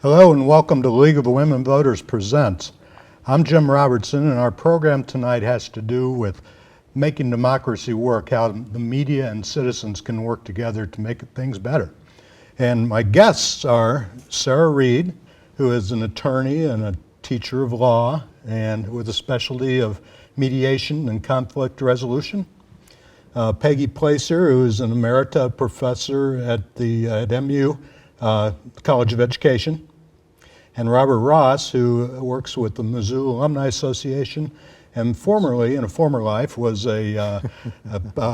Hello and welcome to League of Women Voters Presents. I'm Jim Robertson, and our program tonight has to do with making democracy work, how the media and citizens can work together to make things better. And my guests are Sarah Reed, who is an attorney and a teacher of law, and with a specialty of mediation and conflict resolution. Peggy Placier, who is an emerita professor at MU College of Education. And Robert Ross, who works with the Mizzou Alumni Association, and formerly, in a former life, was a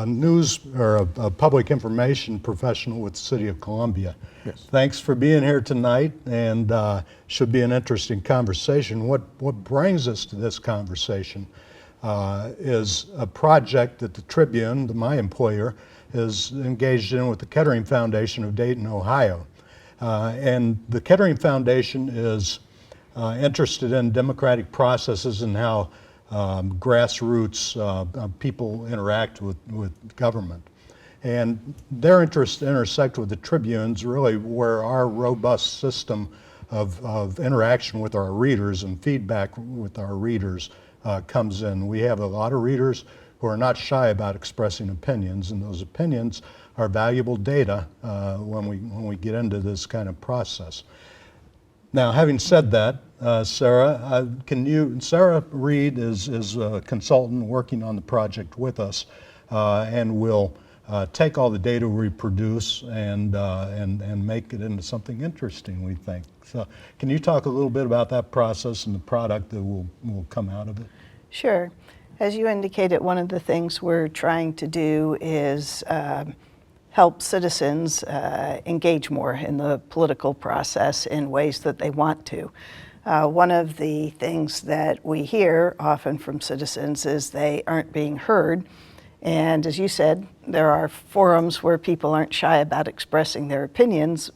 news or a public information professional with the City of Columbia. Yes. Thanks for being here tonight, and should be an interesting conversation. What brings us to this conversation is a project that the Tribune, my employer, is engaged in with the Kettering Foundation of Dayton, Ohio. And the Kettering Foundation is interested in democratic processes and how grassroots people interact with government. And their interests intersect with the Tribune's, really where our robust system of interaction with our readers and feedback with our readers comes in. We have a lot of readers who are not shy about expressing opinions, and those opinions are valuable data when we get into this kind of process. Now, having said that, Sarah, Sarah Reed is a consultant working on the project with us, and will take all the data we produce and make it into something interesting, we think. So, can you talk a little bit about that process and the product that will come out of it? Sure. As you indicated, one of the things we're trying to do is help citizens engage more in the political process in ways that they want to. One of the things that we hear often from citizens is they aren't being heard. And as you said, there are forums where people aren't shy about expressing their opinions,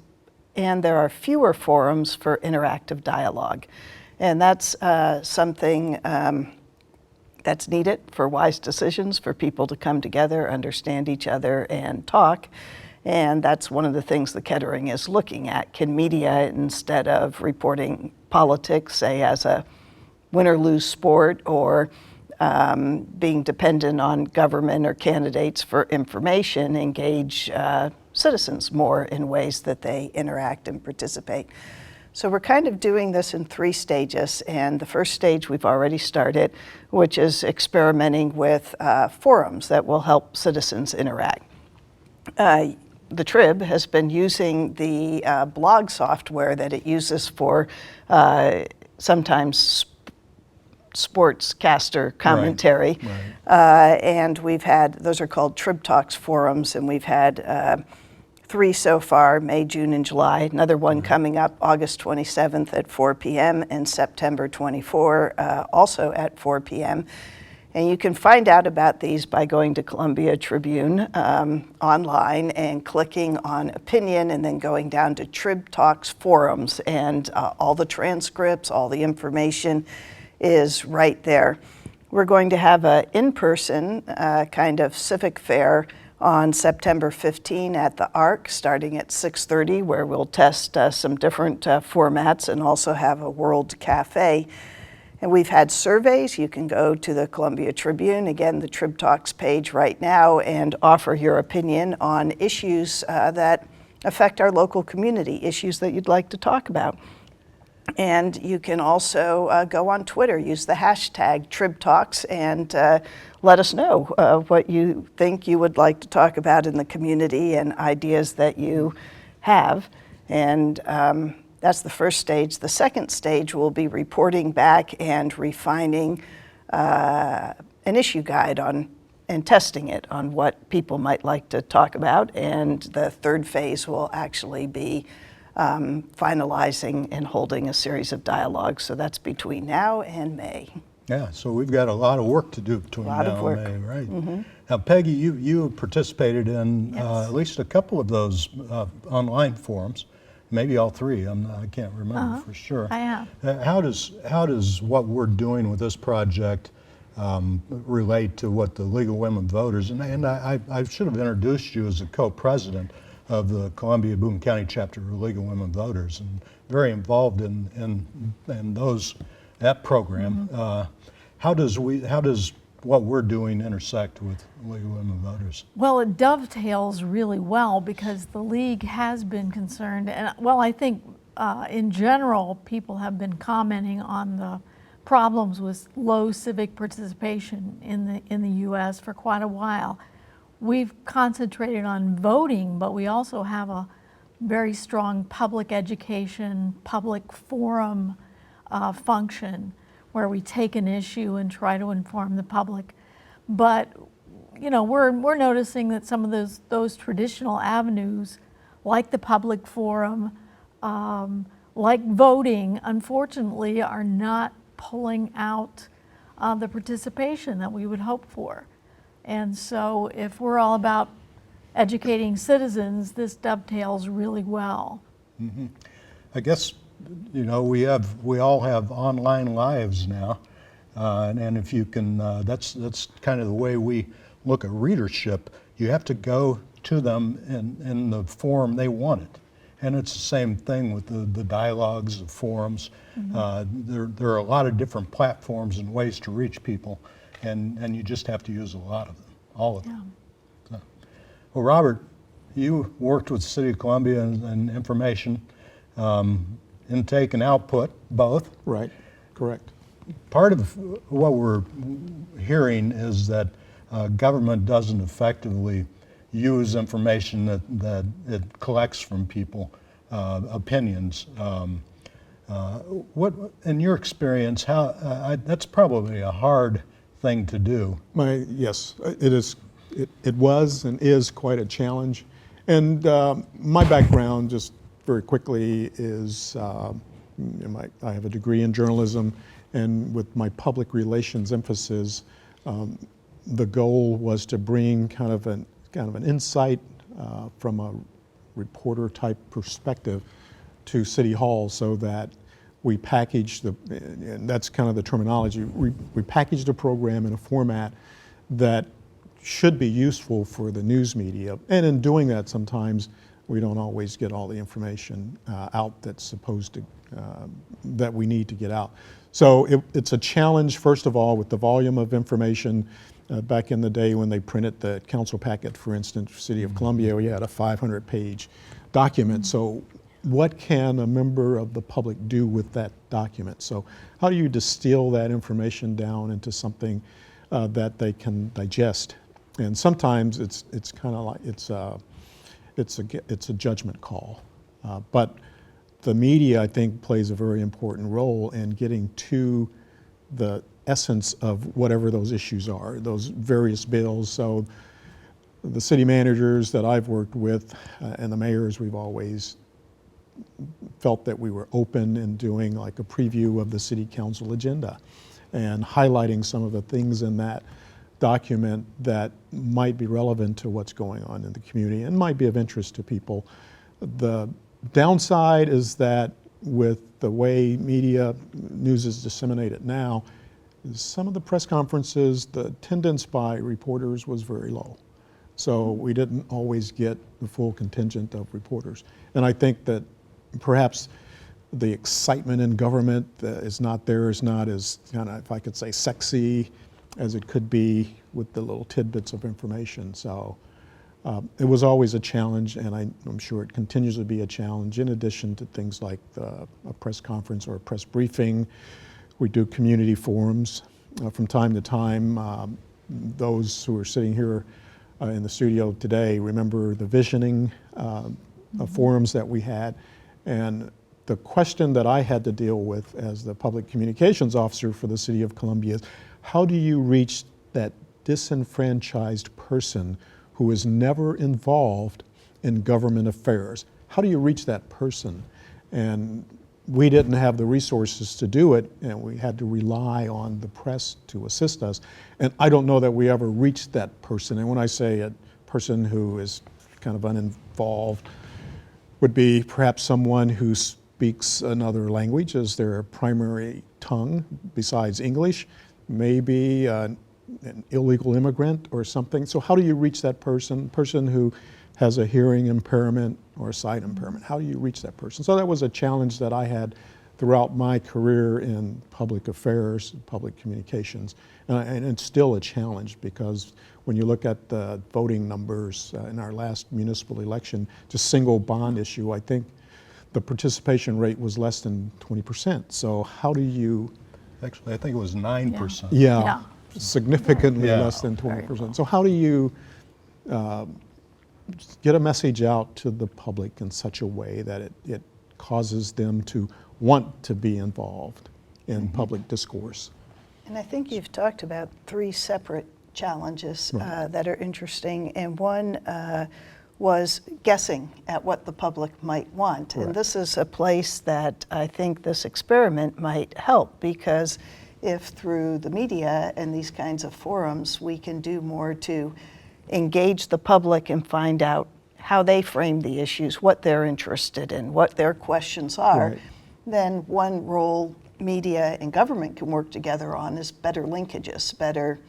and there are fewer forums for interactive dialogue. And that's something that's needed for wise decisions, for people to come together, understand each other, and talk. And that's one of the things the Kettering is looking at. Can media, instead of reporting politics, say as a win or lose sport, or being dependent on government or candidates for information, engage citizens more in ways that they interact and participate? So we're kind of doing this in 3 stages, and the first stage we've already started, which is experimenting with forums that will help citizens interact. The Trib has been using the blog software that it uses for sometimes sportscaster commentary. Right. And we've had, those are called Trib Talks forums, and we've had 3 so far, May, June, and July. Another one coming up August 27th at 4 p.m. and September 24, also at 4 p.m. And you can find out about these by going to Columbia Tribune online and clicking on opinion, and then going down to Trib Talks forums, and all the transcripts, all the information is right there. We're going to have an in-person kind of civic fair on September 15 at the ARC, starting at 6:30, where we'll test some different formats and also have a World Cafe. And we've had surveys. You can go to the Columbia Tribune, again, the Trib Talks page right now, and offer your opinion on issues that affect our local community, issues that you'd like to talk about. And you can also go on Twitter, use the hashtag TribTalks, and let us know what you think you would like to talk about in the community and ideas that you have. And that's the first stage. The second stage will be reporting back and refining an issue guide and testing it on what people might like to talk about. And the third phase will actually be finalizing and holding a series of dialogues. So that's between now and May. Yeah, so we've got a lot of work to do between now and May, right? Mm-hmm. Now, Peggy, you participated in at least a couple of those online forums, maybe all 3. I can't remember for sure. I am. How does what we're doing with this project relate to what the League of Women Voters, and I should have introduced you as a co-president of the Columbia-Boone County Chapter of the League of Women Voters, and very involved in that program. How does what we're doing intersect with League of Women Voters? Well, it dovetails really well because the League has been concerned, and well, I think in general, people have been commenting on the problems with low civic participation in the U.S. for quite a while. We've concentrated on voting, but we also have a very strong public education, public forum function where we take an issue and try to inform the public. But you know, we're noticing that some of those traditional avenues, like the public forum, like voting, unfortunately, are not pulling out the participation that we would hope for. And so if we're all about educating citizens, this dovetails really well. Mm-hmm. I guess, you know, we all have online lives now, and if you can, that's kind of the way we look at readership. You have to go to them in the form they want it, and it's the same thing with the dialogues, the forums. There are a lot of different platforms and ways to reach people, and you just have to use a lot of them, all of them. So, well, Robert, you worked with the City of Columbia and information. Intake and output, both. Right, correct. Part of what we're hearing is that government doesn't effectively use information that it collects from people, opinions. What, in your experience, that's probably a hard thing to do. Yes, it is. It was and is quite a challenge. And my background, just very quickly, is I have a degree in journalism, and with my public relations emphasis, the goal was to bring kind of an insight from a reporter type perspective to City Hall, so that we packaged and that's kind of the terminology, we packaged a program in a format that should be useful for the news media. And in doing that, sometimes we don't always get all the information out that's supposed to, that we need to get out. So it's a challenge, first of all, with the volume of information. Back in the day when they printed the council packet, for instance, City of Columbia, we had a 500-page document. So what can a member of the public do with that document? So how do you distill that information down into something that they can digest? And sometimes it's kind of like it's a judgment call, but the media, I think, plays a very important role in getting to the essence of whatever those issues are, those various bills. So the city managers that I've worked with and the mayors, we've always felt that we were open in doing like a preview of the city council agenda and highlighting some of the things in that document that might be relevant to what's going on in the community and might be of interest to people. The downside is that with the way media news is disseminated now, some of the press conferences, the attendance by reporters was very low. So we didn't always get the full contingent of reporters. And I think that perhaps the excitement in government is not as kind of, if I could say, sexy as it could be with the little tidbits of information. So it was always a challenge, and I'm sure it continues to be a challenge, in addition to things like a press conference or a press briefing. We do community forums from time to time. Those who are sitting here in the studio today remember the visioning forums that we had. And the question that I had to deal with as the public communications officer for the City of Columbia is, how do you reach that disenfranchised person who is never involved in government affairs? How do you reach that person? And we didn't have the resources to do it, and we had to rely on the press to assist us. And I don't know that we ever reached that person. And when I say a person who is kind of uninvolved, would be perhaps someone who speaks another language as their primary tongue besides English, maybe an illegal immigrant or something. So how do you reach that person who has a hearing impairment or a sight impairment. How do you reach that person? So that was a challenge that I had throughout my career in public affairs, public communications, and it's still a challenge because when you look at the voting numbers in our last municipal election, just single bond issue, I think the participation rate was less than 20%. So how do you... Actually, I think it was 9%. Yeah, significantly Yeah. less than 20%. So how do you get a message out to the public in such a way that it causes them to want to be involved in public discourse? And I think you've talked about 3 separate challenges that are interesting, and one was guessing at what the public might want. Right. And this is a place that I think this experiment might help, because if through the media and these kinds of forums we can do more to engage the public and find out how they frame the issues, what they're interested in, what their questions are, Right. then one role media and government can work together on is better linkages, better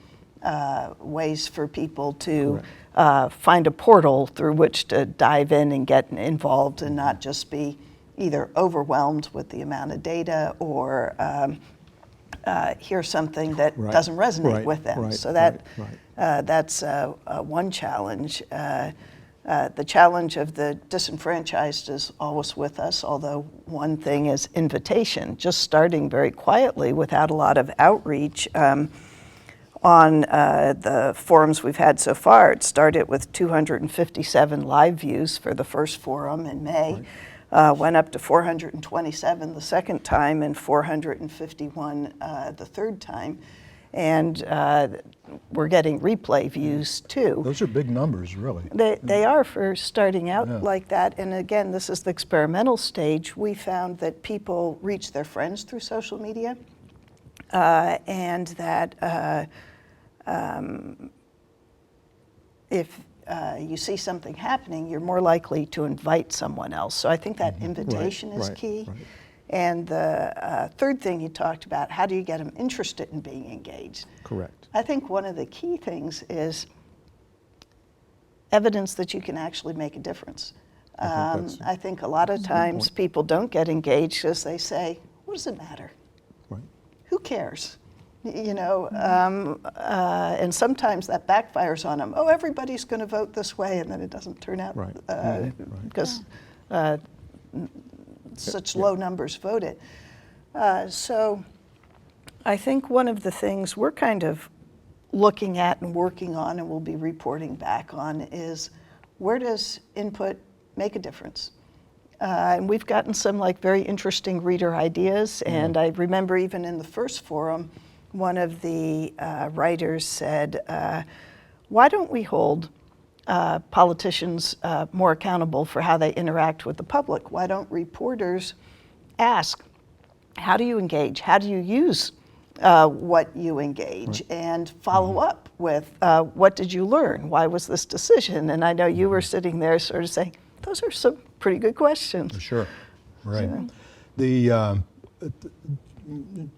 ways for people to find a portal through which to dive in and get involved and not just be either overwhelmed with the amount of data or hear something that doesn't resonate with them. So that's one challenge. The challenge of the disenfranchised is always with us, although one thing is invitation, just starting very quietly without a lot of outreach. On the forums we've had so far, it started with 257 live views for the first forum in May, went up to 427 the second time and 451 the third time. And we're getting replay views too. Those are big numbers, really. They are for starting out like that. And again, this is the experimental stage. We found that people reach their friends through social media, and that if you see something happening, you're more likely to invite someone else. So I think that invitation is key. Right. And the third thing you talked about, how do you get them interested in being engaged? Correct. I think one of the key things is evidence that you can actually make a difference. I think a lot of times people don't get engaged because they say, what does it matter? Right. Who cares? You know, and sometimes that backfires on them. Oh, everybody's going to vote this way, and then it doesn't turn out because such low numbers voted. So I think one of the things we're kind of looking at and working on and we'll be reporting back on is where does input make a difference? And we've gotten some like very interesting reader ideas, and I remember even in the first forum, one of the writers said, why don't we hold politicians more accountable for how they interact with the public? Why don't reporters ask, how do you engage? How do you use what you engage? And follow up with, what did you learn? Why was this decision? And I know you were sitting there sort of saying, those are some pretty good questions. Sure, right.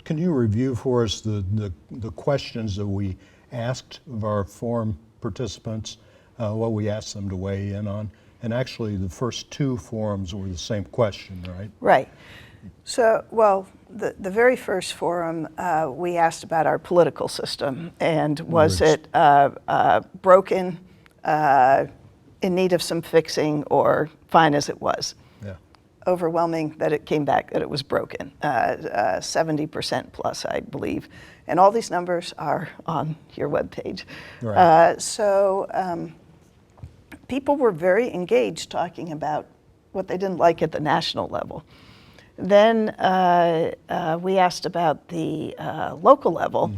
Can you review for us the questions that we asked of our forum participants, what we asked them to weigh in on? And actually, the first 2 forums were the same question, right? Right. So, well, the very first forum, we asked about our political system, and was it broken, in need of some fixing, or fine as it was? Overwhelming that it came back that it was broken, 70% plus, I believe. And all these numbers are on your webpage. Right. So people were very engaged talking about what they didn't like at the national level. Then we asked about the local level,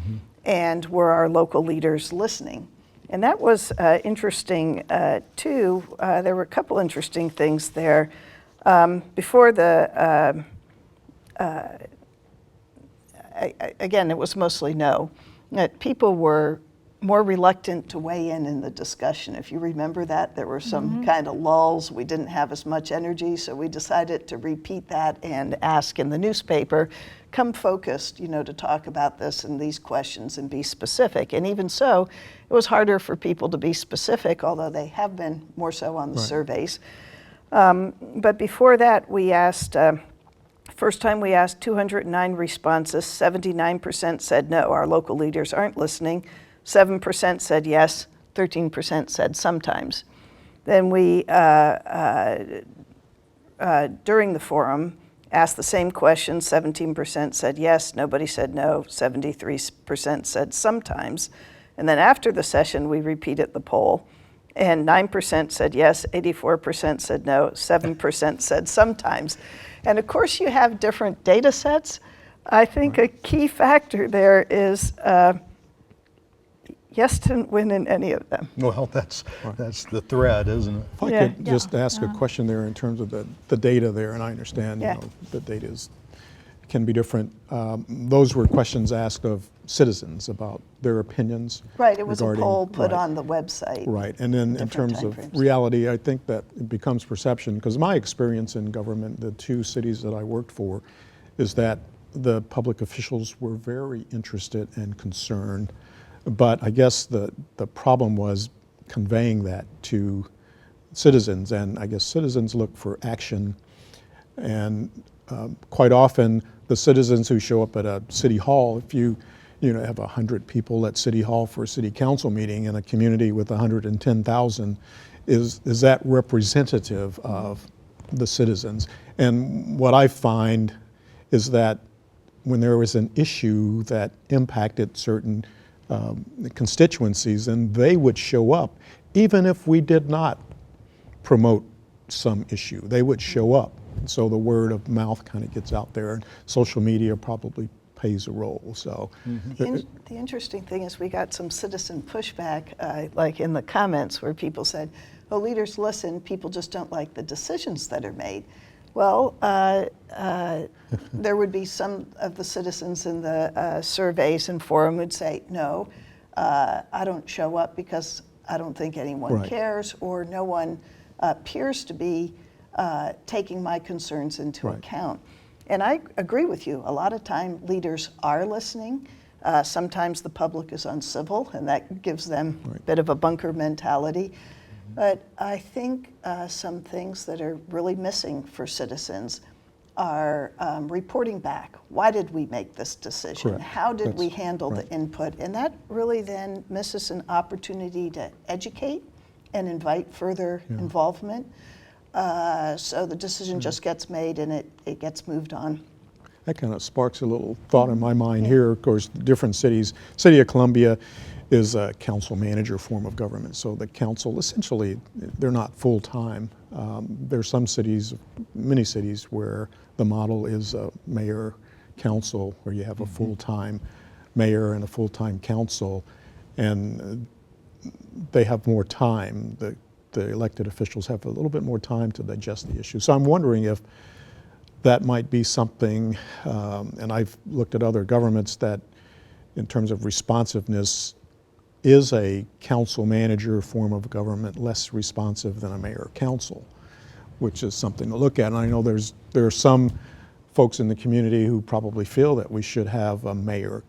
and were our local leaders listening? And that was interesting too. There were a couple interesting things there. Before the, again, it was mostly no. That people were more reluctant to weigh in the discussion. If you remember that, there were some kind of lulls. We didn't have as much energy, so we decided to repeat that and ask in the newspaper, come focused, you know, to talk about this and these questions and be specific. And even so, it was harder for people to be specific, although they have been more so on the surveys. But before that, we asked, first time we asked 209 responses, 79% said no, our local leaders aren't listening. 7% said yes, 13% said sometimes. Then we, during the forum, asked the same question. 17% said yes, nobody said no, 73% said sometimes. And then after the session, we repeated the poll. And 9% said yes, 84% said no, 7% said sometimes. And of course, you have different data sets. I think a key factor there is yes didn't win in any of them. Well, that's the thread, isn't it? If I Yeah. could just ask a question there in terms of the data there, and I understand, Yeah. you know, the data can be different. Those were questions asked of citizens about their opinions. Right, it was a regarding- poll put right. on the website. Right, and then in different terms of timeframes. reality, I think that it becomes perception, because my experience in government, the two cities that I worked for, is that the public officials were very interested and concerned, but I guess the problem was conveying that to citizens, and I guess citizens look for action, and quite often the citizens who show up at a city hall, if you have 100 people at City Hall for a city council meeting in a community with 110,000, is that representative of the citizens? And what I find is that when there was an issue that impacted certain constituencies, and they would show up, even if we did not promote some issue, they would show up. So the word of mouth kind of gets out there, and social media probably plays a role. So The interesting thing is we got some citizen pushback, like in the comments where people said, oh, leaders listen, people just don't like the decisions that are made. Well, there would be some of the citizens in the surveys and forum would say, no, I don't show up because I don't think anyone Right. cares, or no one appears to be taking my concerns into Right. account. And I agree with you. A lot of time leaders are listening. Sometimes the public is uncivil, and that gives them a bit of a bunker mentality. But I think some things that are really missing for citizens are reporting back. Why did we make this decision? Correct. How did we That's handle the input? And that really then misses an opportunity to educate and invite further involvement. So the decision just gets made and it gets moved on. that kind of sparks a little thought in my mind here. Of course, different cities. City of Columbia is a council manager form of government. So the council, essentially, they're not full-time. There's some cities, many cities, where the model is a mayor council, where you have a full-time mayor and a full-time council, and they have more time. The elected officials have a little bit more time to digest the issue. So I'm wondering if that might be something, and I've looked at other governments that, in terms of responsiveness, is a council manager form of government less responsive than a mayor council, which is something to look at. And I know there are some folks in the community who probably feel that we should have a mayor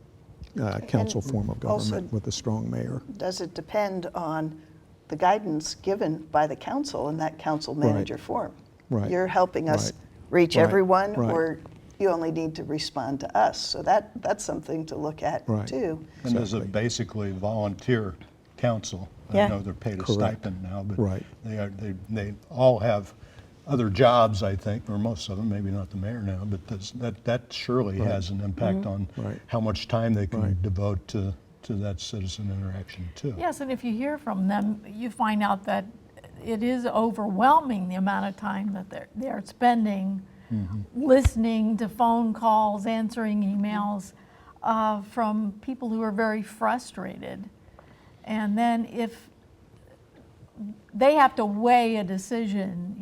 council form of government also, with a strong mayor. Does it depend on the guidance given by the council in that council manager form? Right. You're helping us Right. reach Right. everyone, Right. or you only need to respond to us. So that's something to look at Right. too. And there's a basically volunteer council. Yeah. I know they're paid a Correct. stipend now, but Right. they all have other jobs, I think, or most of them, maybe not the mayor now, but that surely has an impact on Right. how much time they can Right. devote to that citizen interaction too. Yes, and if you hear from them, you find out that it is overwhelming the amount of time that they're spending listening to phone calls, answering emails from people who are very frustrated. And then if they have to weigh a decision,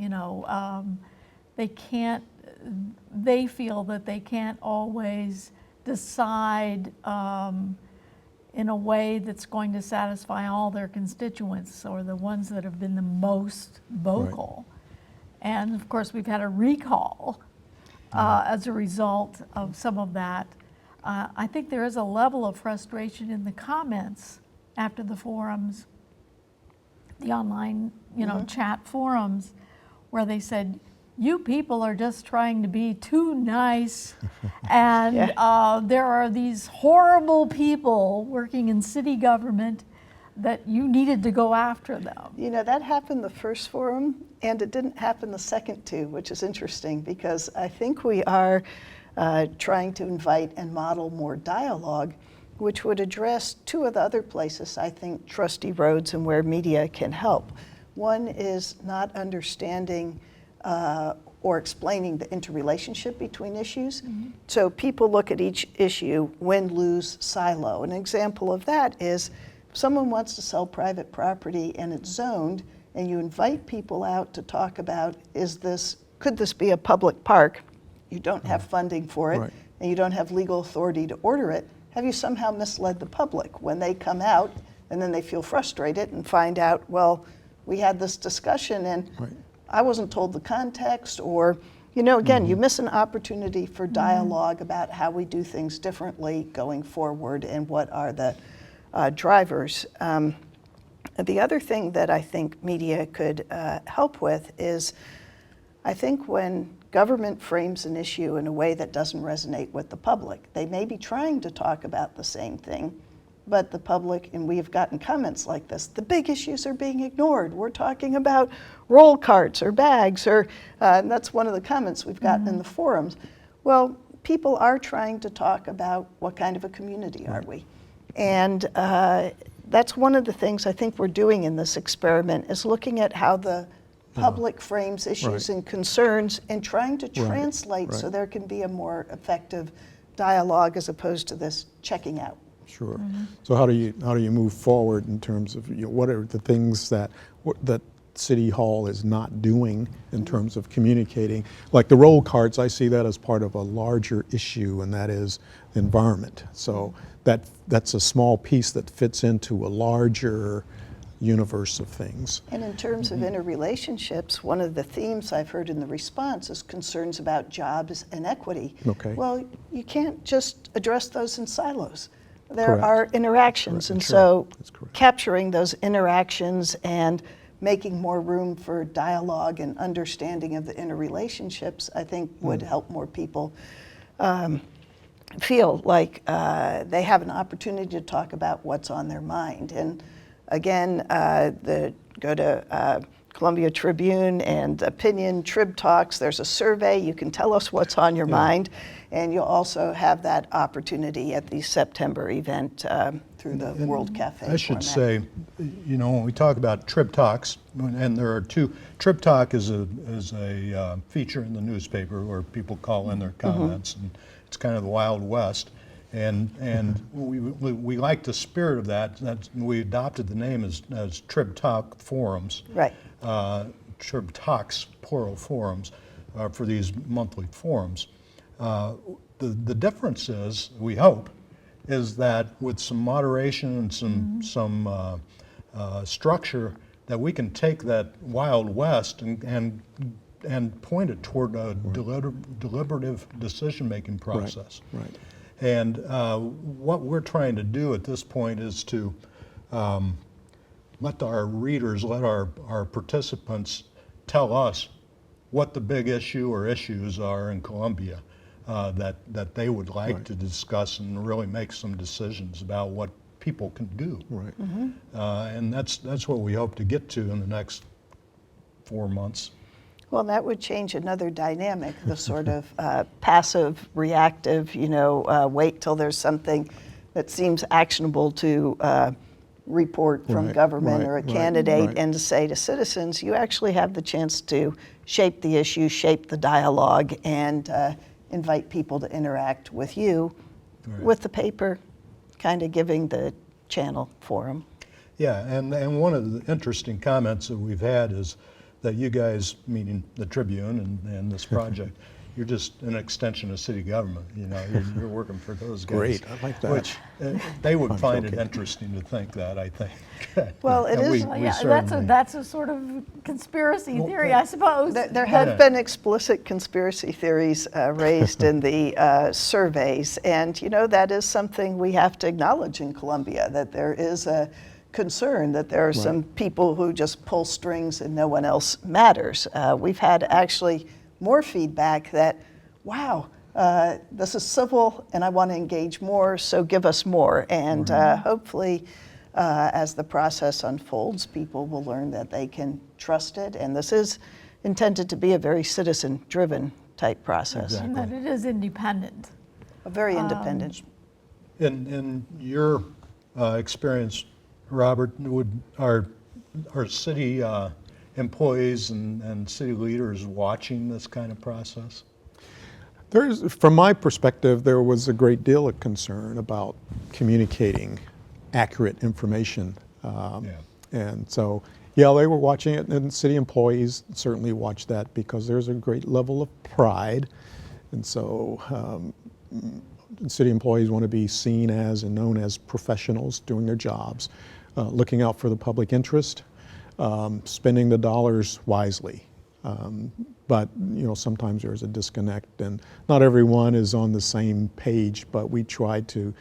they feel that they can't always decide in a way that's going to satisfy all their constituents, or the ones that have been the most vocal. And of course, we've had a recall as a result of some of that. I think there is a level of frustration in the comments after the forums, the online, chat forums, where they said, you people are just trying to be too nice, and there are these horrible people working in city government that you needed to go after them. You know, that happened the first forum, and it didn't happen the second two, which is interesting, because I think we are trying to invite and model more dialogue, which would address two of the other places I think trustee roads and where media can help. One is not understanding or explaining the interrelationship between issues. So people look at each issue, win, lose, silo. An example of that is if someone wants to sell private property and it's zoned, and you invite people out to talk about, could this be a public park? You don't have funding for it, and you don't have legal authority to order it. Have you somehow misled the public when they come out and then they feel frustrated and find out, well, we had this discussion and I wasn't told the context, or, again, you miss an opportunity for dialogue about how we do things differently going forward and what are the drivers. The other thing that I think media could help with is, I think when government frames an issue in a way that doesn't resonate with the public, they may be trying to talk about the same thing, but the public, and we have gotten comments like this, the big issues are being ignored. We're talking about roll carts or bags, or and that's one of the comments we've gotten in the forums. Well, people are trying to talk about what kind of a community are we? And that's one of the things I think we're doing in this experiment, is looking at how the public frames issues and concerns and trying to translate so there can be a more effective dialogue as opposed to this checking out. Sure. So how do you move forward in terms of what are the things that City Hall is not doing in terms of communicating? Like the roll carts, I see that as part of a larger issue, and that is the environment. So that's a small piece that fits into a larger universe of things. And in terms of interrelationships, one of the themes I've heard in the response is concerns about jobs and equity. Okay. Well, you can't just address those in silos. There Correct. are interactions, and so capturing those interactions and making more room for dialogue and understanding of the interrelationships, I think would help more people feel like they have an opportunity to talk about what's on their mind. And again, go to Columbia Tribune and Opinion Trib Talks. There's a survey. You can tell us what's on your mind. And you'll also have that opportunity at the September event through the World Cafe I should format. say, when we talk about Trib Talks, and there are two, Trib Talk is a feature in the newspaper where people call in their comments, and it's kind of the Wild West. And we like the spirit of that. We adopted the name as Trib Talk Forums. Right. Trib Talks, plural forums, for these monthly forums. The difference is, we hope, is that with some moderation and some structure, that we can take that Wild West and point it toward a deliberative decision-making process. Right. And what we're trying to do at this point is to let our readers, let our participants tell us what the big issue or issues are in Columbia that they would like to discuss and really make some decisions about what people can do. Right. And that's what we hope to get to in the next 4 months. Well, that would change another dynamic, the sort of passive, reactive, wait till there's something that seems actionable to report from government or a candidate and to say to citizens, you actually have the chance to shape the issue, shape the dialogue, and invite people to interact with you, with the paper, kind of giving the channel for them. Yeah, and one of the interesting comments that we've had is that you guys, meaning the Tribune and this project, you're just an extension of city government. You know, you're working for those guys. Great, I like that. Which they would I'm find it joking. interesting to think that, I think. Well, it And is- Well, we yeah, certainly- that's a sort of conspiracy Well, theory, I suppose. There have been explicit conspiracy theories raised in the surveys, and you know that is something we have to acknowledge in Columbia, that there is a concern that there are some people who just pull strings and no one else matters. We've had actually more feedback that, wow, this is civil and I want to engage more, so give us more. And hopefully, as the process unfolds, people will learn that they can trust it. And this is intended to be a very citizen-driven type process, And that it is independent. a very independent. In your experience, Robert, would our city employees and city leaders watching this kind of process? From my perspective, there was a great deal of concern about communicating accurate information. And so, yeah, they were watching it, and city employees certainly watch that because there's a great level of pride. And so city employees want to be seen as and known as professionals doing their jobs, looking out for the public interest, spending the dollars wisely. But you know, sometimes there's a disconnect, and not everyone is on the same page. But we try to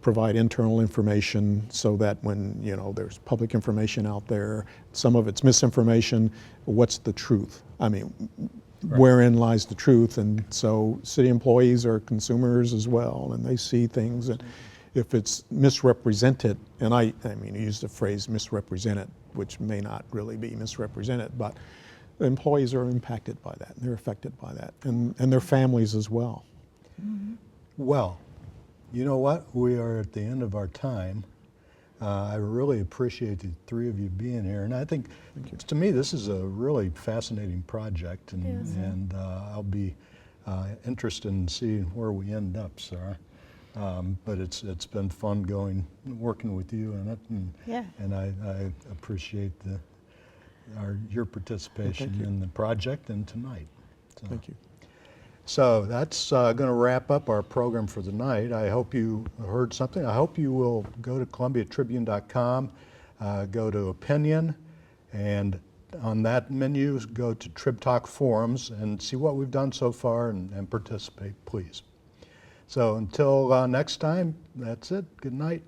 provide internal information so that when you know there's public information out there, some of it's misinformation. What's the truth? I mean, wherein lies the truth? And so, city employees are consumers as well, and they see things. And if it's misrepresented, and I mean, you used the phrase misrepresented, which may not really be misrepresented, but the employees are impacted by that, and they're affected by that, and their families as well. Well, you know what? We are at the end of our time. I really appreciate the three of you being here, and I think, to me, this is a really fascinating project, and, Yes. and I'll be interested in seeing where we end up, Sarah. But it's been fun working with you in it, and I appreciate your participation in the project and tonight. So. Thank you. So that's going to wrap up our program for the night. I hope you heard something. I hope you will go to ColumbiaTribune.com, go to Opinion, and on that menu, go to Trib Talk Forums and see what we've done so far and participate, please. So until next time, that's it. Good night.